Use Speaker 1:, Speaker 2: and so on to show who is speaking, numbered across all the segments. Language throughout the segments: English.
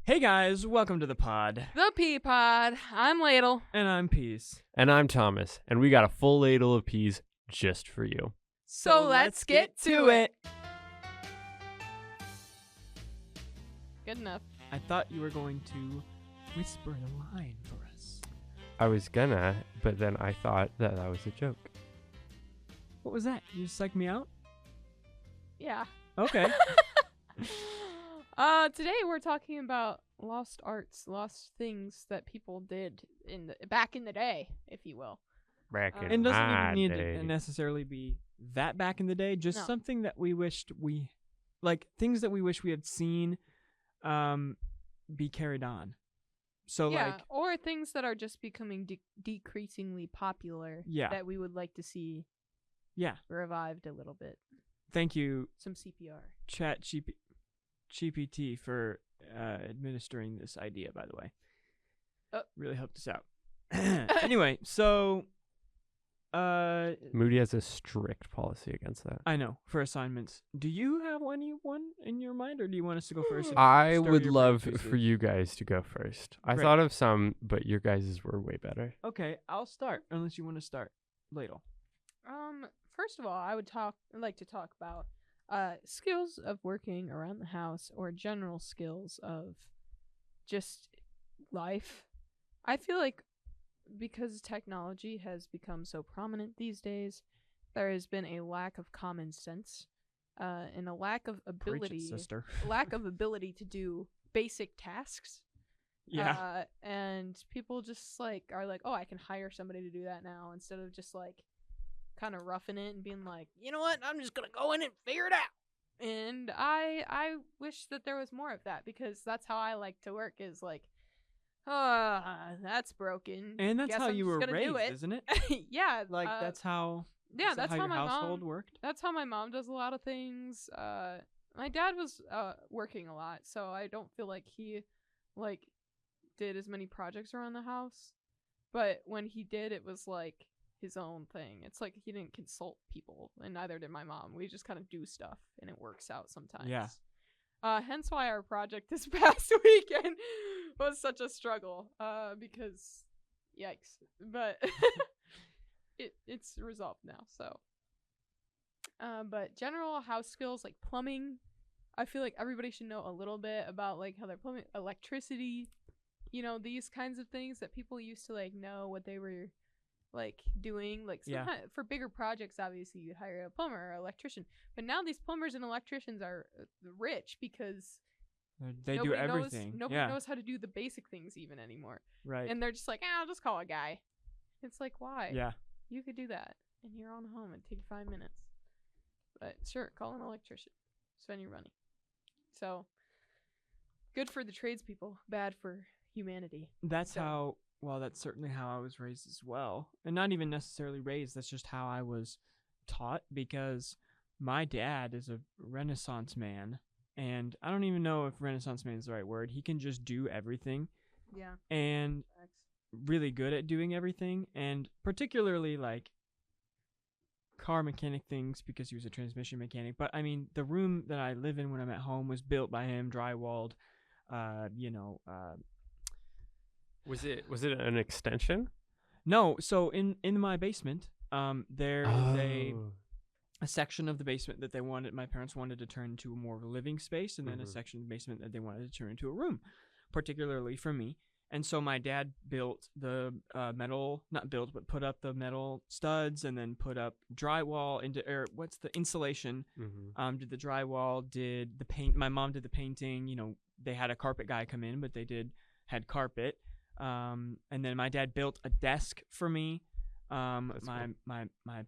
Speaker 1: Hey guys, welcome to the pod.
Speaker 2: The Pea Pod. I'm Ladle.
Speaker 1: And I'm Peace.
Speaker 3: And I'm Thomas, and we got a full ladle of peas just for you.
Speaker 2: So let's get to it. Good enough.
Speaker 1: I thought you were going to whisper the line for us.
Speaker 3: I was gonna, but then I thought that was a joke.
Speaker 1: What was that? You just psyched me out?
Speaker 2: Yeah.
Speaker 1: Okay.
Speaker 2: Today we're talking about lost arts, lost things that people did back in the day, if you will.
Speaker 3: Back in
Speaker 1: And doesn't
Speaker 3: my
Speaker 1: even need
Speaker 3: day.
Speaker 1: to necessarily be that back in the day, just
Speaker 2: No.
Speaker 1: something that we wished things that we wish we had seen be carried on. So
Speaker 2: Yeah, or things that are just becoming decreasingly popular that we would like to see revived a little bit.
Speaker 1: Thank you,
Speaker 2: Some CPR.
Speaker 1: GPT, for administering this idea, by the way. Really helped us out. Anyway, so
Speaker 3: Moody has a strict policy against that.
Speaker 1: I know, for assignments. Do you have anyone in your mind, or do you want us to go first?
Speaker 3: I
Speaker 1: Stir
Speaker 3: would
Speaker 1: your
Speaker 3: love
Speaker 1: brain
Speaker 3: for you guys to go first. I
Speaker 1: Great.
Speaker 3: thought of some, but your guys' were way better.
Speaker 1: Okay, I'll start, unless you want to start. Ladle.
Speaker 2: First of all, I would like to talk about skills of working around the house, or general skills of just life. I feel like because technology has become so prominent these days, there has been a lack of common sense and a lack of ability,
Speaker 1: Preach it, sister.
Speaker 2: lack of ability to do basic tasks.
Speaker 1: Yeah.
Speaker 2: And people just are like, oh, I can hire somebody to do that now, instead of just kind of roughing it and being like, you know what, I'm just gonna go in and figure it out. And I wish that there was more of that, because that's how I like to work, is like, that's broken.
Speaker 1: And that's
Speaker 2: Guess
Speaker 1: how
Speaker 2: I'm
Speaker 1: you
Speaker 2: just
Speaker 1: were
Speaker 2: gonna do
Speaker 1: raised,
Speaker 2: it.
Speaker 1: isn't it?
Speaker 2: Yeah,
Speaker 1: That's how.
Speaker 2: yeah,
Speaker 1: is that
Speaker 2: that's
Speaker 1: how
Speaker 2: how
Speaker 1: your
Speaker 2: my
Speaker 1: household
Speaker 2: mom
Speaker 1: worked.
Speaker 2: That's how my mom does a lot of things. My dad was working a lot, so I don't feel like he did as many projects around the house. But when he did, it was like his own thing. It's like he didn't consult people, and neither did my mom. We just kind of do stuff, and it works out sometimes.
Speaker 1: Yeah.
Speaker 2: Hence why our project this past weekend was such a struggle. Because, yikes. But it's resolved now. So, but general house skills like plumbing, I feel like everybody should know a little bit about how they're plumbing, electricity. You know, these kinds of things that people used to know what they were doing. For bigger projects, obviously you'd hire a plumber or electrician, but now these plumbers and electricians are rich because
Speaker 1: they do everything.
Speaker 2: Nobody knows how to do the basic things even anymore.
Speaker 1: Right.
Speaker 2: And they're just like, I'll just call a guy. It's like, why?
Speaker 1: Yeah.
Speaker 2: You could do that in your own home and take 5 minutes. But sure, call an electrician. Spend your money. So, good for the tradespeople, bad for humanity.
Speaker 1: That's certainly how I was raised as well. And not even necessarily raised, that's just how I was taught, because my dad is a Renaissance man, and I don't even know if Renaissance man is the right word. He can just do everything.
Speaker 2: Yeah.
Speaker 1: And really good at doing everything, and particularly car mechanic things, because he was a transmission mechanic. But I mean, the room that I live in when I'm at home was built by him, drywalled,
Speaker 3: Was it an extension?
Speaker 1: No, so in my basement, there is a section of the basement that my parents wanted to turn into more of a living space, and then a section of the basement that they wanted to turn into a room, particularly for me. And so my dad built the put up the metal studs, and then put up drywall insulation. Did the drywall, did the paint. My mom did the painting. They had a carpet guy come in, but had carpet. And then my dad built a desk for me. My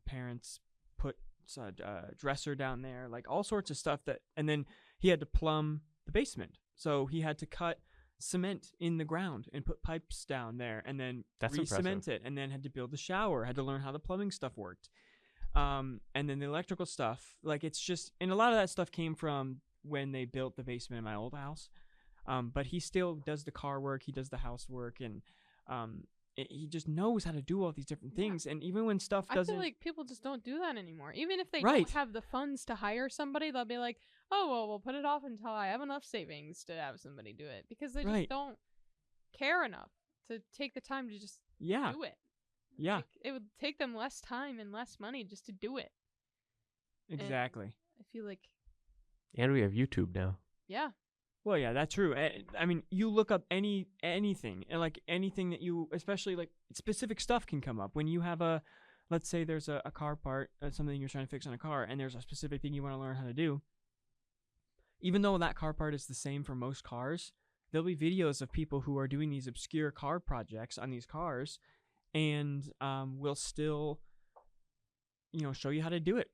Speaker 1: parents put a dresser down there, all sorts of stuff and then he had to plumb the basement. So he had to cut cement in the ground and put pipes down there, and then re-cement it, and then had to build the shower, had to learn how the plumbing stuff worked. And then the electrical stuff, it's just, and a lot of that stuff came from when they built the basement in my old house. But he still does the car work, he does the housework, and he just knows how to do all these different things. And even when stuff doesn't...
Speaker 2: I feel like people just don't do that anymore. Even if they don't have the funds to hire somebody, they'll be like, oh, well, we'll put it off until I have enough savings to have somebody do it. Because they
Speaker 1: Right.
Speaker 2: just don't care enough to take the time to just
Speaker 1: Yeah.
Speaker 2: do it.
Speaker 1: Yeah.
Speaker 2: Like, it would take them less time and less money just to do it.
Speaker 1: Exactly.
Speaker 2: I feel like,
Speaker 3: And we have YouTube now.
Speaker 2: yeah.
Speaker 1: Well, yeah, that's true. I mean, you look up anything, and like anything that you, especially like specific stuff can come up when you have let's say there's a car part, something you're trying to fix on a car, and there's a specific thing you want to learn how to do. Even though that car part is the same for most cars, there'll be videos of people who are doing these obscure car projects on these cars, and will still, show you how to do it.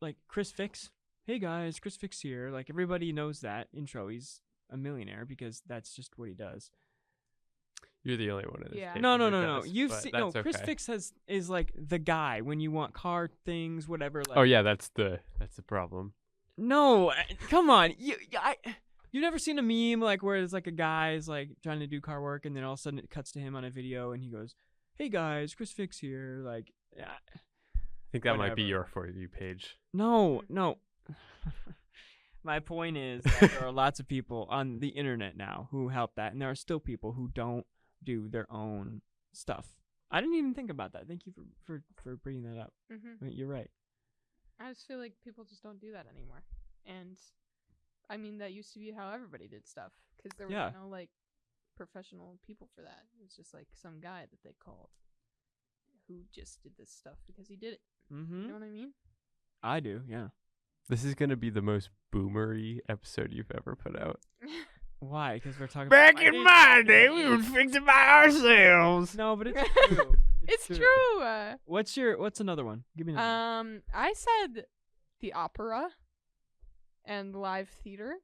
Speaker 1: Like Chris Fix. Hey guys, Chris Fix here. Like everybody knows that intro. He's a millionaire because that's just what he does.
Speaker 3: You're the only one in this.
Speaker 2: Yeah.
Speaker 3: case
Speaker 1: No.
Speaker 3: who does,
Speaker 1: You've
Speaker 3: but
Speaker 1: seen
Speaker 3: that's
Speaker 1: Chris
Speaker 3: okay.
Speaker 1: Fix is like the guy when you want car things, whatever. Like,
Speaker 3: Oh yeah, that's the problem.
Speaker 1: No, come on. You never seen a meme like where it's like a guy's like trying to do car work and then all of a sudden it cuts to him on a video and he goes, "Hey guys, Chris Fix here." Like, yeah.
Speaker 3: I think that might be
Speaker 1: Whatever.
Speaker 3: your For You page.
Speaker 1: No. My point is that there are lots of people on the internet now who help that, and there are still people who don't do their own stuff. I didn't even think about that. Thank you for bringing that up.
Speaker 2: Mm-hmm.
Speaker 1: You're right.
Speaker 2: I just feel like people just don't do that anymore. And, I mean, that used to be how everybody did stuff. Because there was
Speaker 1: Yeah.
Speaker 2: no, like, professional people for that. It was just, like, some guy that they called who just did this stuff because he did it.
Speaker 1: Mm-hmm.
Speaker 2: You know what I mean?
Speaker 1: I do, yeah.
Speaker 3: This is gonna be the most boomery episode you've ever put out.
Speaker 1: Why? Because we're talking
Speaker 3: Back
Speaker 1: about
Speaker 3: in my day, we would fix it by ourselves.
Speaker 1: No, but it's true.
Speaker 2: It's true.
Speaker 1: What's another one? Give me another one.
Speaker 2: I said the opera and live theater.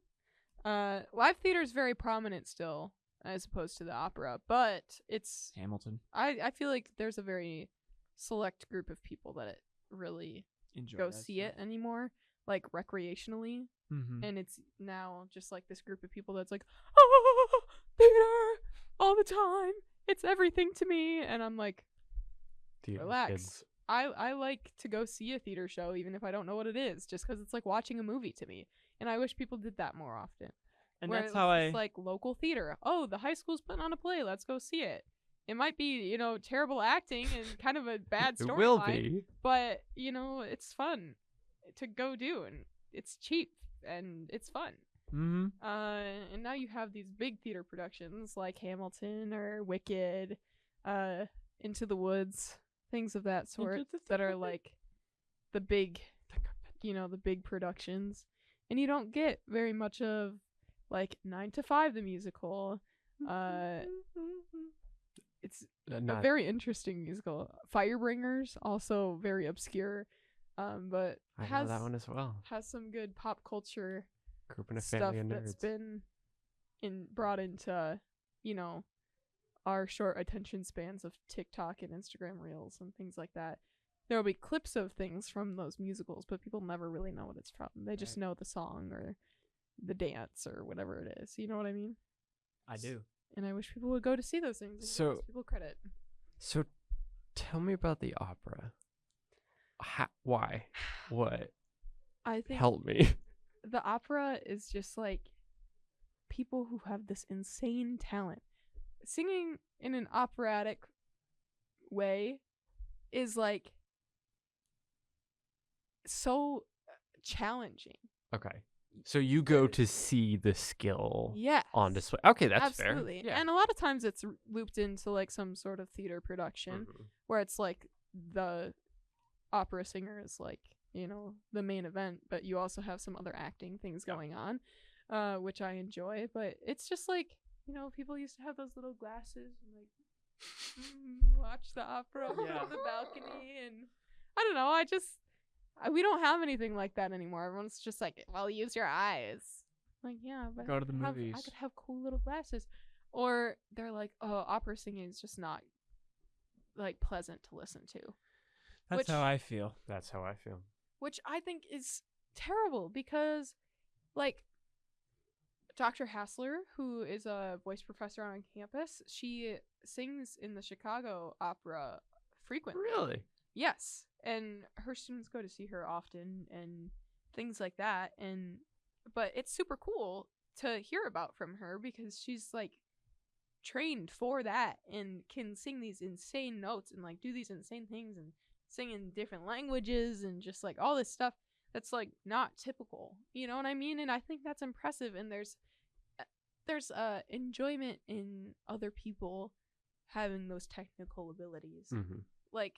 Speaker 2: Live theater is very prominent still, as opposed to the opera, but it's
Speaker 1: Hamilton.
Speaker 2: I feel like there's a very select group of people that it really
Speaker 1: Enjoy
Speaker 2: go
Speaker 1: that
Speaker 2: see
Speaker 1: stuff.
Speaker 2: it anymore, like recreationally,
Speaker 1: Mm-hmm.
Speaker 2: and it's now just like this group of people that's like, oh, theater all the time. It's everything to me, and I'm like,
Speaker 3: Theater
Speaker 2: relax.
Speaker 3: kids.
Speaker 2: I like to go see a theater show even if I don't know what it is, just because it's like watching a movie to me, and I wish people did that more often.
Speaker 1: And
Speaker 2: Where
Speaker 1: that's
Speaker 2: it's
Speaker 1: how
Speaker 2: just like local theater. Oh, the high school's putting on a play. Let's go see it. It might be, terrible acting and kind of a bad
Speaker 3: It will
Speaker 2: storyline,
Speaker 3: be.
Speaker 2: but it's fun to go do, and it's cheap and it's fun.
Speaker 1: Mm-hmm.
Speaker 2: And now you have these big theater productions like Hamilton or Wicked, Into the Woods, things of that sort that are like the big, the big productions, and you don't get very much of like 9 to 5 the musical. It's a very interesting musical. Firebringers, also very obscure, but
Speaker 3: I
Speaker 2: has
Speaker 3: know that one as well.
Speaker 2: has some good pop culture
Speaker 3: Grew up in a
Speaker 2: stuff
Speaker 3: family of
Speaker 2: that's
Speaker 3: nerds.
Speaker 2: been brought into our short attention spans of TikTok and Instagram Reels and things like that. There will be clips of things from those musicals, but people never really know what it's from. They just know the song or the dance or whatever it is. You know what I mean?
Speaker 1: I do.
Speaker 2: And I wish people would go to see those things and give those people credit.
Speaker 3: So, tell me about the opera. Why? What?
Speaker 2: I think
Speaker 3: Help me.
Speaker 2: the opera is just like people who have this insane talent. Singing in an operatic way is like so challenging.
Speaker 3: Okay. So you go to see the skill
Speaker 2: Yes.
Speaker 3: on display. Okay, that's
Speaker 2: Absolutely.
Speaker 3: fair. Yeah.
Speaker 2: And a lot of times it's looped into like some sort of theater production where it's like the opera singer is like, the main event, but you also have some other acting things going on, which I enjoy. But it's just like, people used to have those little glasses and like watch the opera from the balcony, and I don't know, we don't have anything like that anymore. Everyone's just like, well, use your eyes. Like, yeah, but
Speaker 1: Go to the
Speaker 2: I
Speaker 1: movies.
Speaker 2: could have cool little glasses. Or they're like, oh, opera singing is just not like pleasant to listen to.
Speaker 1: That's how I feel.
Speaker 3: That's how I feel.
Speaker 2: Which I think is terrible because, like, Dr. Hassler, who is a voice professor on campus, she sings in the Chicago Opera frequently.
Speaker 3: Really?
Speaker 2: Yes. And her students go to see her often and things like that. And but it's super cool to hear about from her because she's like trained for that and can sing these insane notes and like do these insane things and sing in different languages and just like all this stuff that's like not typical. You know what I mean? And I think that's impressive. And there's enjoyment in other people having those technical abilities.
Speaker 3: Mm-hmm.
Speaker 2: Like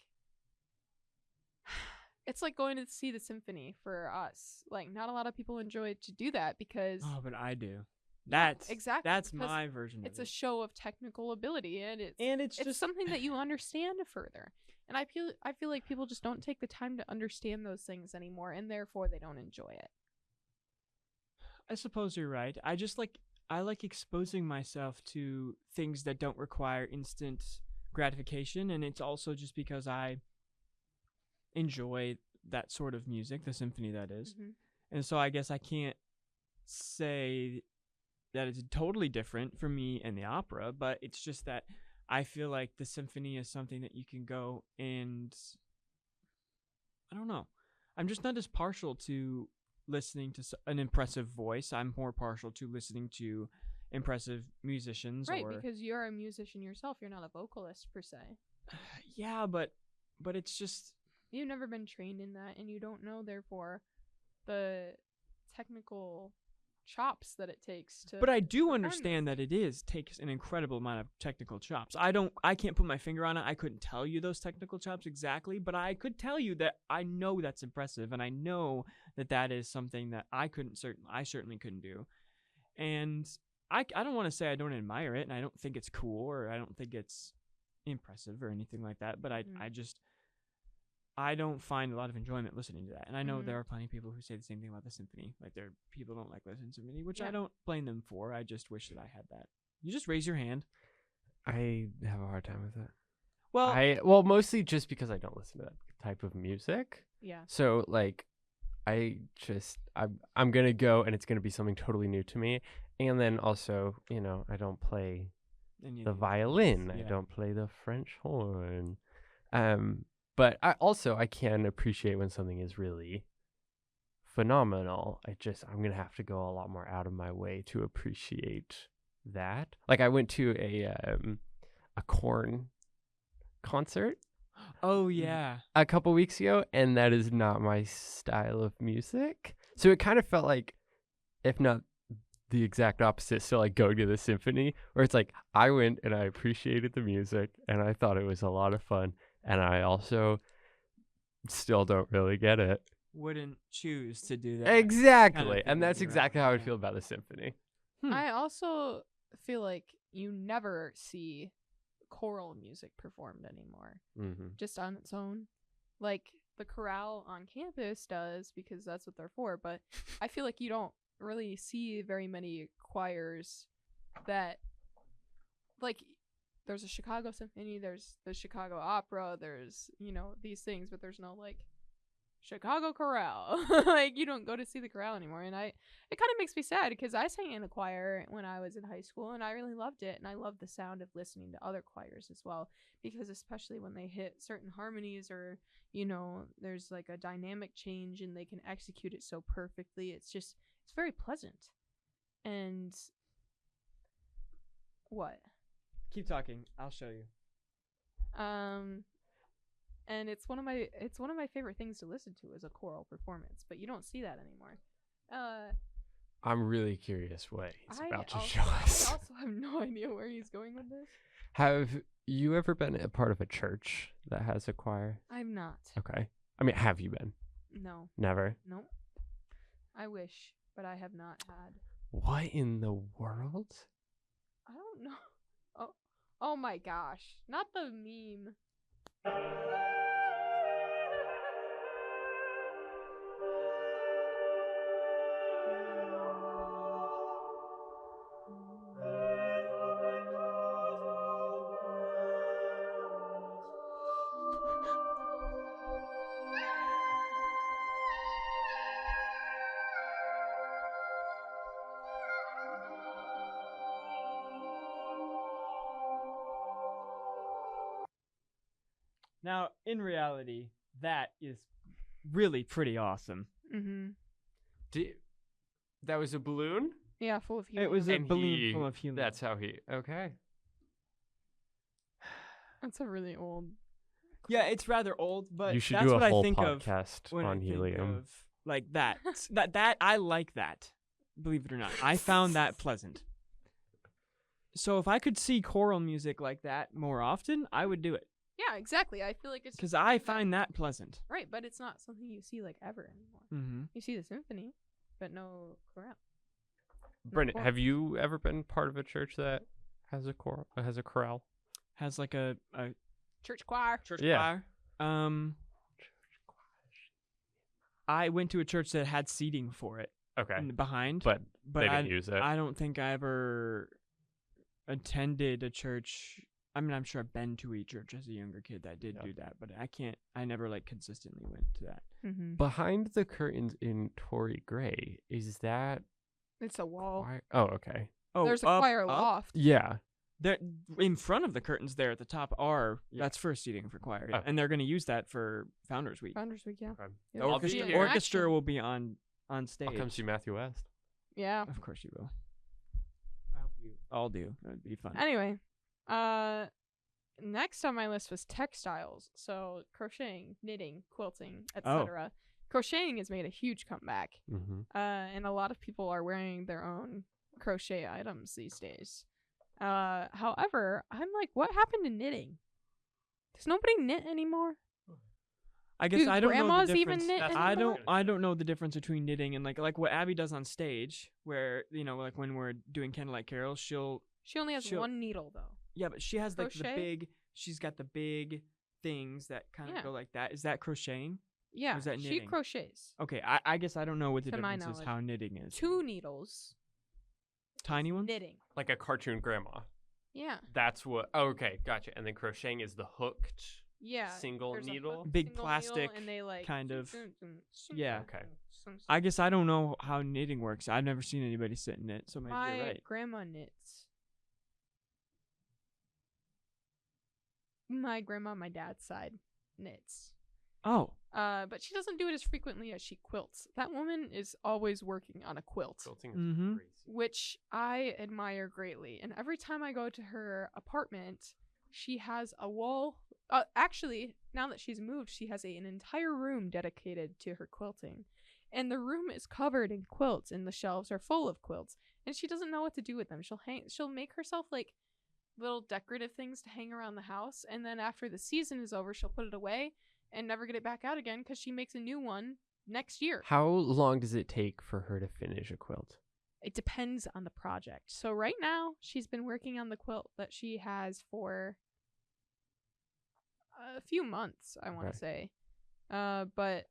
Speaker 2: it's like going to see the symphony for us. Like not a lot of people enjoy to do that because
Speaker 1: Oh, but I do.
Speaker 2: yeah,
Speaker 1: That's
Speaker 2: exactly,
Speaker 1: That's
Speaker 2: because
Speaker 1: my version of
Speaker 2: it's
Speaker 1: it.
Speaker 2: a show of technical ability and
Speaker 1: it's
Speaker 2: it's
Speaker 1: just
Speaker 2: something that you understand further. And I feel like people just don't take the time to understand those things anymore and therefore they don't enjoy it.
Speaker 1: I suppose you're right. I like exposing myself to things that don't require instant gratification, and it's also just because I enjoy that sort of music, the symphony that is.
Speaker 2: Mm-hmm.
Speaker 1: And so I guess I can't say that it's totally different from me and the opera, but it's just that I feel like the symphony is something that you can go and I don't know. I'm just not as partial to listening to an impressive voice. I'm more partial to listening to impressive musicians.
Speaker 2: Right,
Speaker 1: or
Speaker 2: because you're a musician yourself. You're not a vocalist per se.
Speaker 1: yeah, but it's just
Speaker 2: You've never been trained in that, and you don't know, therefore, the technical chops that it takes to.
Speaker 1: But I do
Speaker 2: perform
Speaker 1: understand
Speaker 2: those
Speaker 1: that it takes an incredible amount of technical chops. I can't put my finger on it. I couldn't tell you those technical chops exactly, but I could tell you that I know that's impressive, and I know that that is something that I certainly couldn't do. And I don't want to say I don't admire it, and I don't think it's cool, or I don't think it's impressive or anything like that. But I don't find a lot of enjoyment listening to that. And I know there are plenty of people who say the same thing about the symphony. Like people don't like listening to symphony, which I don't blame them for. I just wish that I had that. You just raise your hand.
Speaker 3: I have a hard time with it.
Speaker 1: Well,
Speaker 3: Well, mostly just because I don't listen to that type of music.
Speaker 2: Yeah.
Speaker 3: So like I'm gonna go and it's gonna be something totally new to me. And then also, I don't play the violin.
Speaker 1: Yeah.
Speaker 3: I don't play the French horn. But I can appreciate when something is really phenomenal. I'm gonna have to go a lot more out of my way to appreciate that. Like I went to a Korn concert.
Speaker 1: Oh yeah.
Speaker 3: A couple weeks ago, and that is not my style of music. So it kind of felt like, if not the exact opposite, still like going to the symphony, where it's like I went and I appreciated the music and I thought it was a lot of fun, and I also still don't really get it.
Speaker 1: Wouldn't choose to do that.
Speaker 3: Exactly.
Speaker 1: Kind of
Speaker 3: And that's
Speaker 1: thing,
Speaker 3: exactly how I
Speaker 1: yeah.
Speaker 3: feel about the symphony.
Speaker 2: I also feel like you never see choral music performed anymore, just on its own. Like the chorale on campus does because that's what they're for, but I feel like you don't really see very many choirs that, like, there's a Chicago Symphony, there's the Chicago Opera, there's, these things, but there's no, like, Chicago Chorale. Like, you don't go to see the chorale anymore, and it kind of makes me sad because I sang in a choir when I was in high school, and I really loved it, and I love the sound of listening to other choirs as well, because especially when they hit certain harmonies or, there's, like, a dynamic change and they can execute it so perfectly, it's very pleasant. And what?
Speaker 1: Keep talking. I'll show you.
Speaker 2: And it's one of my favorite things to listen to is a choral performance, but you don't see that anymore.
Speaker 3: I'm really curious what he's about to
Speaker 2: also,
Speaker 3: show us.
Speaker 2: I also have no idea where he's going with this.
Speaker 3: Have you ever been a part of a church that has a choir?
Speaker 2: I'm not.
Speaker 3: Okay. I mean, have you been?
Speaker 2: No.
Speaker 3: Never?
Speaker 2: Nope. I wish, but I have not had.
Speaker 3: What in the world?
Speaker 2: I don't know. Oh my gosh. Not the meme.
Speaker 1: Now, in reality, that is really pretty awesome.
Speaker 2: Mm-hmm.
Speaker 3: That was a balloon?
Speaker 2: Yeah, full of helium.
Speaker 1: It was a
Speaker 3: And
Speaker 1: balloon full of helium.
Speaker 3: That's how he. Okay.
Speaker 2: That's a really old.
Speaker 1: Yeah, it's rather old, but
Speaker 3: You should
Speaker 1: that's
Speaker 3: do a
Speaker 1: what
Speaker 3: whole
Speaker 1: I think of
Speaker 3: podcast
Speaker 1: when I
Speaker 3: on
Speaker 1: think
Speaker 3: helium.
Speaker 1: of like that. that I like that. Believe it or not, I found that pleasant. So if I could see choral music like that more often, I would do it
Speaker 2: Yeah, exactly. I feel like it's
Speaker 1: because I find that pleasant.
Speaker 2: right, but it's not something you see like ever anymore.
Speaker 1: Mm-hmm.
Speaker 2: You see the symphony, but no chorale.
Speaker 3: Brendan,
Speaker 2: chorus.
Speaker 3: have you ever been part of a church that has a chorale?
Speaker 1: Has like a
Speaker 2: Church choir.
Speaker 1: church
Speaker 3: Yeah.
Speaker 1: choir. I went to a church that had seating for it
Speaker 3: Okay.
Speaker 1: behind,
Speaker 3: But they
Speaker 1: I
Speaker 3: didn't use it.
Speaker 1: I don't think I ever attended a church. I mean, I'm sure I've been to a church as a younger kid that did do that, but I never like consistently went to that.
Speaker 2: Mm-hmm.
Speaker 3: Behind the curtains in Tory Gray, is that
Speaker 2: It's a wall.
Speaker 3: choir? Oh, okay.
Speaker 1: Oh,
Speaker 2: There's a
Speaker 1: up,
Speaker 2: choir
Speaker 1: up?
Speaker 2: loft.
Speaker 3: Yeah.
Speaker 1: There, in front of the curtains there at the top are
Speaker 3: Yeah.
Speaker 1: that's for seating for choir, yeah.
Speaker 3: Okay.
Speaker 1: and they're going to use that for Founders Week.
Speaker 2: Founders Week, yeah.
Speaker 3: Okay.
Speaker 2: Yeah,
Speaker 1: The
Speaker 3: I'll be
Speaker 1: orchestra,
Speaker 3: here.
Speaker 1: orchestra will be on stage.
Speaker 3: I'll come see Matthew West.
Speaker 2: Yeah.
Speaker 1: Of course you will. I hope you all do. That'd be fun.
Speaker 2: Anyway, next on my list was textiles. So crocheting, knitting, quilting, etc. Crocheting has made a huge comeback.
Speaker 3: Mm-hmm.
Speaker 2: And a lot of people are wearing their own crochet items these days. However, I'm like, what happened to knitting? Does nobody knit anymore?
Speaker 1: I guess
Speaker 2: Do
Speaker 1: I don't know the
Speaker 2: grandmas
Speaker 1: difference.
Speaker 2: even knit
Speaker 1: I don't know the difference between knitting and like what Abby does on stage, where like when we're doing candlelight carols,
Speaker 2: She only has
Speaker 1: she'll-
Speaker 2: one needle though.
Speaker 1: yeah, but she has like the
Speaker 2: Crochet?
Speaker 1: big. She's got the big things that kind of
Speaker 2: Yeah.
Speaker 1: go like that. Is that crocheting?
Speaker 2: Yeah,
Speaker 1: is that
Speaker 2: she
Speaker 1: knitting?
Speaker 2: crochets.
Speaker 1: Okay, I guess I don't know what the
Speaker 2: To my
Speaker 1: difference is.
Speaker 2: knowledge.
Speaker 1: How knitting is.
Speaker 2: 2 needles.
Speaker 1: Tiny ones.
Speaker 2: Knitting.
Speaker 3: Like a cartoon grandma.
Speaker 2: Yeah.
Speaker 3: That's what. Oh, okay, gotcha. And then crocheting is the hooked.
Speaker 2: Yeah.
Speaker 3: Single
Speaker 2: there's a
Speaker 3: needle?
Speaker 2: hooked
Speaker 1: Big
Speaker 2: single
Speaker 1: plastic
Speaker 2: needle, and they like
Speaker 1: kind of-
Speaker 2: Yeah.
Speaker 3: Okay.
Speaker 1: I guess I don't know how knitting works. I've never seen anybody sit in it, so maybe
Speaker 2: My
Speaker 1: you're right.
Speaker 2: grandma knits. My grandma, on my dad's side, knits.
Speaker 1: Oh,
Speaker 2: But she doesn't do it as frequently as she quilts. That woman is always working on a quilt,
Speaker 3: Quilting is
Speaker 1: Mhm.
Speaker 3: crazy.
Speaker 2: which I admire greatly. And every time I go to her apartment, she has a wall. Actually, now that she's moved, she has an entire room dedicated to her quilting. And the room is covered in quilts, and the shelves are full of quilts. And she doesn't know what to do with them. She'll make herself like little decorative things to hang around the house, and then after the season is over, she'll put it away and never get it back out again because she makes a new one next year.
Speaker 3: How long does it take for her to finish a quilt?
Speaker 2: It depends on the project. So right now, she's been working on the quilt that she has for a few months, I want
Speaker 3: Okay.
Speaker 2: to say. But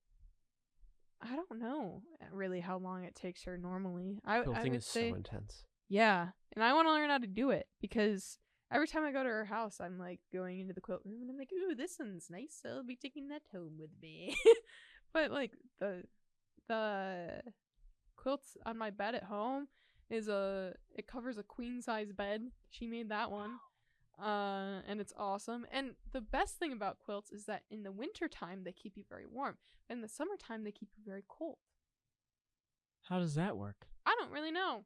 Speaker 2: I don't know really how long it takes her normally. I
Speaker 3: Quilting
Speaker 2: would
Speaker 3: is
Speaker 2: say,
Speaker 3: so intense.
Speaker 2: yeah. And I want to learn how to do it because every time I go to her house, I'm like going into the quilt room and I'm like, ooh, this one's nice. I'll be taking that home with me. But like the quilts on my bed at home it covers a queen size bed. She made that one. And it's awesome. And the best thing about quilts is that in the wintertime they keep you very warm. In the summertime they keep you very cold.
Speaker 1: how does that work?
Speaker 2: I don't really know.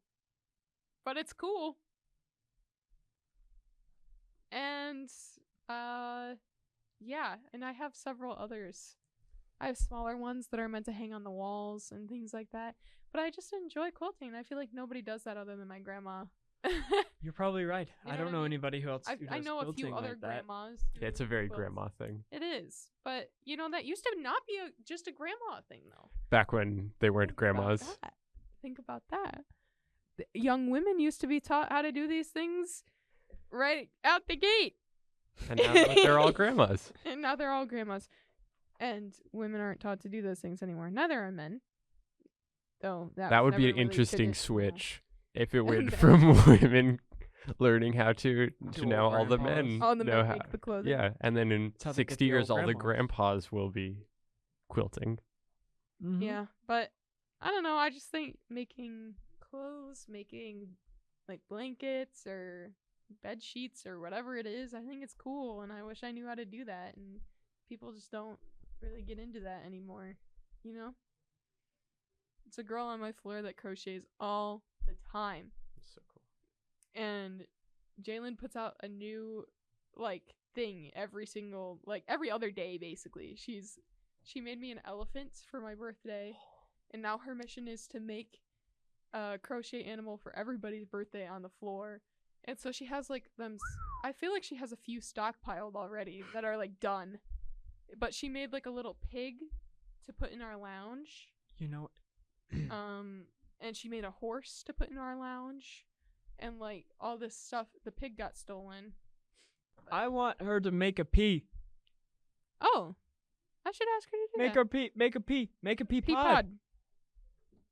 Speaker 2: But it's cool. And yeah, and I have several others. I have smaller ones that are meant to hang on the walls and things like that. But I just enjoy quilting. I feel like nobody does that other than my grandma.
Speaker 1: You're probably right.
Speaker 2: You
Speaker 1: I
Speaker 2: know
Speaker 1: don't
Speaker 2: what I
Speaker 1: know
Speaker 2: mean?
Speaker 1: anybody who else.
Speaker 2: I
Speaker 1: who
Speaker 2: I
Speaker 1: does
Speaker 2: know a few
Speaker 1: quilting
Speaker 2: other
Speaker 1: like that.
Speaker 2: grandmas.
Speaker 3: Yeah, it's a
Speaker 2: who
Speaker 3: very
Speaker 2: quilt.
Speaker 3: grandma thing.
Speaker 2: It is. But, that used to not be just a grandma thing, though.
Speaker 3: Back when they weren't
Speaker 2: Think about
Speaker 3: grandmas.
Speaker 2: that. Think about that. The young women used to be taught how to do these things right out the gate.
Speaker 3: And now they're all grandmas.
Speaker 2: And now they're all grandmas. And women aren't taught to do those things anymore. Neither are men. Though
Speaker 3: That would be
Speaker 2: never
Speaker 3: an
Speaker 2: really
Speaker 3: interesting
Speaker 2: traditional.
Speaker 3: switch if it went
Speaker 2: That-
Speaker 3: from women learning how to
Speaker 1: To
Speaker 3: now
Speaker 1: all
Speaker 3: all the
Speaker 1: grandpas.
Speaker 3: men
Speaker 2: All the
Speaker 3: know
Speaker 2: men
Speaker 3: how.
Speaker 2: make the clothing.
Speaker 3: Yeah, and then in
Speaker 1: That's how they get
Speaker 3: 60
Speaker 1: the
Speaker 3: years,
Speaker 1: old
Speaker 3: all the
Speaker 1: grandmas.
Speaker 3: grandpas will be quilting.
Speaker 1: Mhm.
Speaker 2: Yeah, but I don't know. I just think making clothes, making like blankets or bed sheets or whatever it is, I think it's cool, and I wish I knew how to do that. And people just don't really get into that anymore, you know. It's a girl on my floor that crochets all the time.
Speaker 3: That's so cool.
Speaker 2: And Jalen puts out a new like thing every other day basically. She made me an elephant for my birthday, and now her mission is to make a crochet animal for everybody's birthday on the floor. And so she has like them. I feel like she has a few stockpiled already that are like done. But she made like a little pig to put in our lounge.
Speaker 1: You know,
Speaker 2: And she made a horse to put in our lounge, and like all this stuff. The pig got stolen.
Speaker 1: I want her to make a pea.
Speaker 2: Oh, I should ask her to do
Speaker 1: Make
Speaker 2: that.
Speaker 1: her pea. Make a pea. Make a pea
Speaker 2: Pea
Speaker 1: pod.
Speaker 2: pod,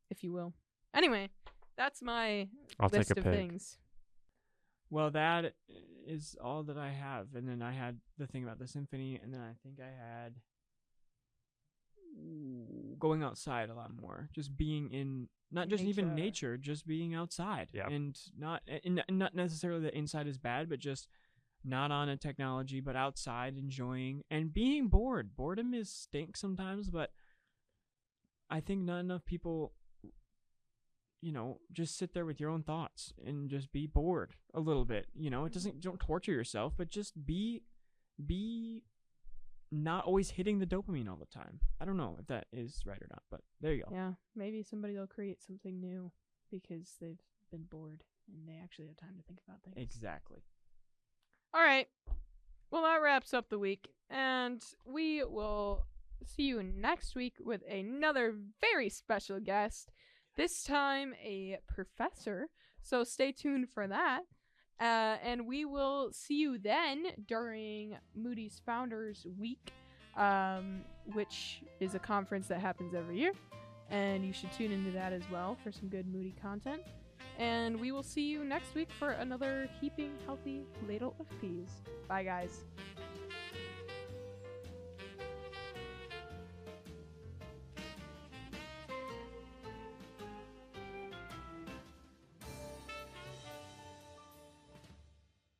Speaker 2: if you will. Anyway, that's my
Speaker 3: I'll
Speaker 2: list
Speaker 3: take a
Speaker 2: of
Speaker 3: pig.
Speaker 2: things.
Speaker 1: Well, that is all that I have. And then I had the thing about the symphony, and then I think I had going outside a lot more. Just being in, not just even nature, just being outside.
Speaker 3: Yep.
Speaker 1: And not necessarily that inside is bad, but just not on a technology, but outside enjoying and being bored. Boredom is stink sometimes, but I think not enough people, just sit there with your own thoughts and just be bored a little bit. Don't torture yourself, but just be not always hitting the dopamine all the time. I don't know if that is right or not, but there you go.
Speaker 2: Yeah, maybe somebody will create something new because they've been bored and they actually have time to think about things.
Speaker 1: Exactly.
Speaker 2: All right. Well, that wraps up the week, and we will see you next week with another very special guest. This time, a professor. So stay tuned for that. And we will see you then during Moody's Founders Week, which is a conference that happens every year. And you should tune into that as well for some good Moody content. And we will see you next week for another Keeping Healthy Ladle of Peas. Bye, guys.